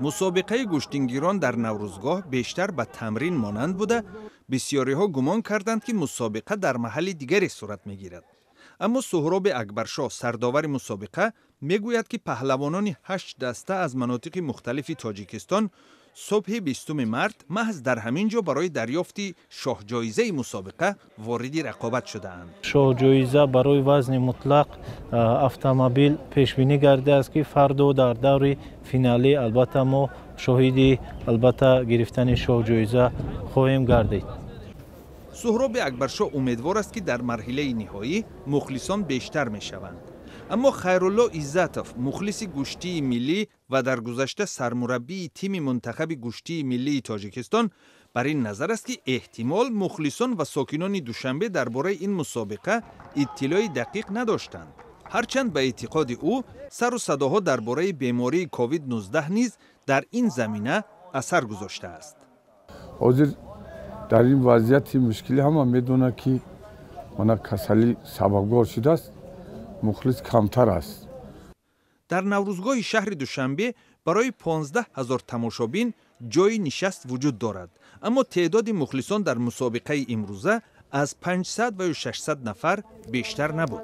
мусобиқаи гӯштингирон дар Наврӯзгоҳ бештар ба тамрин монанд буда, бисёриҳо гумон карданд, ки мусобиқа дар маҳалли дигаре сурат мегирад. аммо Суҳроби Акбаршоҳ, сардовари мусобиқа, мегӯяд, ки паҳлавонони 8 даста аз манотиқи мухталифи Тоҷикистон субҳи 20 март маҳз дар ҳамин ҷо барои дарёфти шоҳҷоизаи мусобиқа вориди рақобат шудаанд. шоҳҷоиза барои вазни мутлақ автомобил пешбинӣ гардидааст, ки фарду дар даври финалӣ албатта мо шоҳиди албатта гирифтани шоҳҷоиза хоҳем гардид. Суҳроби Акбаршоҳ умедвор аст, ки дар марҳилаи ниҳоӣ мухлисон бештар мешаванд. аммо Хайрулло Иззатов, мухлиси гӯштии миллӣ ва дар гузашта сармураббии тими мунтахаби гӯштии миллии Тоҷикистон, бар ин назар аст, ки эҳтимол мухлисон ва сокинони Душанбе дар бораи ин мусобиқа иттилои дақиқ надоштанд. ҳарчанд ба эътиқоди ӯ сару садоҳо дар бораи бемории COVID-19 низ дар ин замина асар гузоштааст. дар ин вазъияти мушкилӣ ҳама медонад, ки мана касалӣ сабабгор шудааст, мухлис камтар аст. дар Наврӯзгоҳи шаҳри Душанбе барои 15 000 тамошобин ҷои нишаст вуҷуд дорад, аммо теъдоди мухлисон дар мусобиқаи имрӯза аз 500 ва ё 600 нафар бештар набуд.